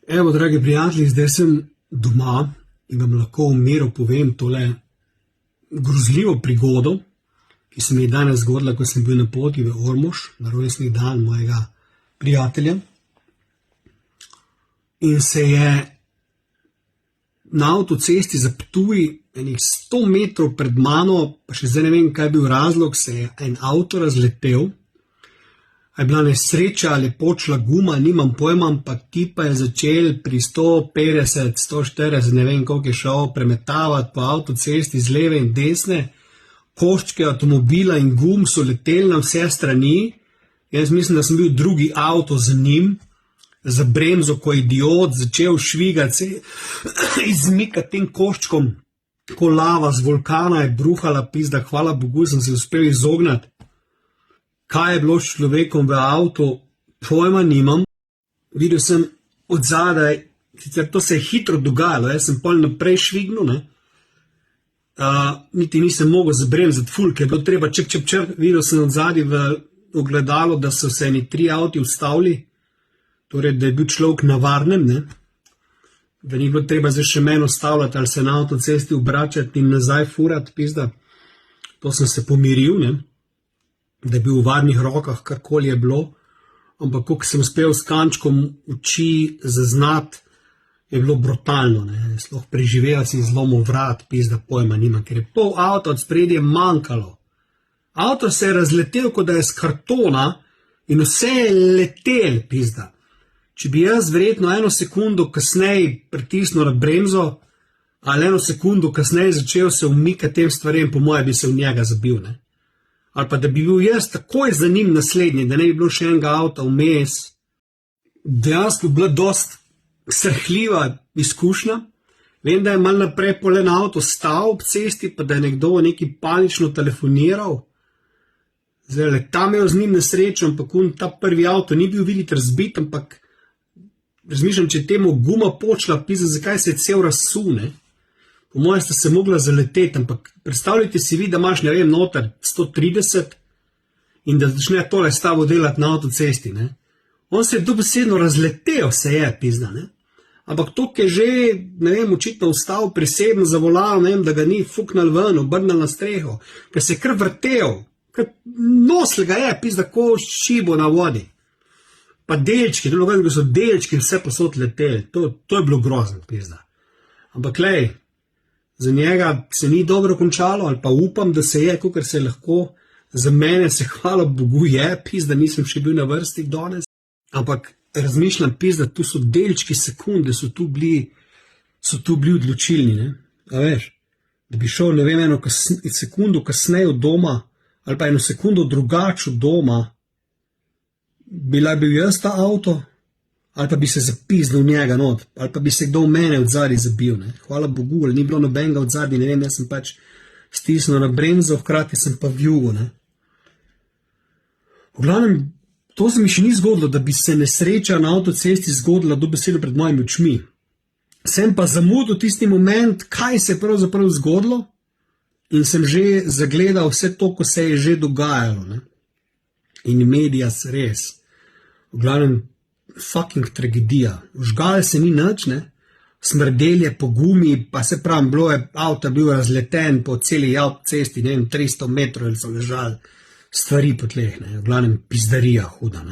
Evo, dragi prijatelji, zdaj sem doma in vam lahko v miru povem tole grozljivo prigodo, ki se mi je danes zgodila, ko sem bil na poti v Ormož, na rojstni dan mojega prijatelja. In se je na avtocesti za Ptuj, enih 100 metrov pred mano, pa še zdaj ne vem, kaj je bil razlog, se je en avto razletel. A je bila nesreča ali počela guma, nimam pojma, ampak tipa je začel pri 150, 140, ne vem koliko je šel, premetavati po avtocesti z leve in desne. Koščke avtomobila in gum so leteli na vse strani. Jaz mislim, da sem bil drugi avto za njim, za bremzo, ko je idiot začel švigati se, izmikati tem koščkom, ko lava z vulkana je bruhala, pizda, hvala Bogu, sem se uspel izognati. Kaj je bilo s človekom v avtu, pojma nimam. Videl sem od zadaj, sicer to se je hitro dogajalo, jaz sem pol naprej švignil, niti nisem mogel zabremzati ful, ker je bilo treba ček. Videl sem od zadaj v ogledalo, da so se eni 3 avti ustavili, torej da je bil človek na varnem, da ni bilo treba zdaj še meni ustavljati ali se na avtocesti obračati in nazaj furati, pizda. To sem se pomiril, da je bil v varnih rokah, karkoli je bilo, ampak koliko sem uspel s kančkom oči zaznati, je bilo brutalno, sploh preživel si zlomil vrat, pizda, pojma nima, ker je pol avto od spredje manjkalo. Avto se je razletel, kot da je z kartona in vse je letel, pizda. Če bi jaz verjetno 1 sekundo kasneje pritisnil na bremzo, ali 1 sekundo kasneje začel se umikati tem stvarem, po moje bi se v njega zabil, Ali pa da bi bil jaz takoj za njim naslednji, da ne bi bilo še enega avta vmes. Dejansko bila dosti srhljiva izkušnja. Vem, da je malo naprej polen avto stal ob cesti, pa da je nekdo nekaj panično telefoniral. Zdaj, tam je z njim nesrečo, ampak ta prvi avto ni bil videti razbit, ampak razmišljam, če je temu guma počela, pizda, zakaj se je cel razsul, Po mojem sta se mogla zaleteti, ampak predstavljajte si vi, da imaš, ne vem, noter 130 in da začne tole s tabo delati na avtocesti, On se je dobesedno razletel, se je, pizda, Ampak to, ki je že, ne vem, očitno vstal prisebno za volan, da ga ni fuknal ven, obrnal na streho, ker se je kar vrtel, ker nosl ga je, pizda, ko šibo na vodi. Pa delčki, to je bilo, ko so delčki vse posod leteli, to je bilo grozno, pizda. Ampak lej, za njega se ni dobro končalo, ali pa upam, da se je, kakor se lahko, za mene se hvala Bogu je, pizda, nisem še bil na vrsti danes, ampak razmišljam, pizda, tu so delčki sekunde, so tu bili odločilni, a veš, da bi šel, ne vem, 1 sekundo kasneje od doma, ali pa 1 sekundo drugače od doma, bil jaz ta avto, ali pa bi se zapiznil v njega not, ali pa bi se kdo v mene od zadaj zabil, Hvala Bogu, ali ni bilo nobenega od zadaj, ne vem, jaz sem pač stisnil na bremzo, hkrati sem pa vjugo, V glavnem, to se mi še ni zgodilo, da bi se nesreča na avtocesti zgodila dobesedno pred mojimi očmi. Sem pa zamudil tisti moment, kaj se je pravzaprav zgodilo, in sem že zagledal vse to, ko se je že dogajalo, In medijas res. V glavnem, fucking tragedija. Vžgal se ni nič, smrdelje po gumi, pa se pravim, avto bil razleten po celi avtocesti, 300 metrov, so ležali stvari po tleh, v glavnem pizdarija huda,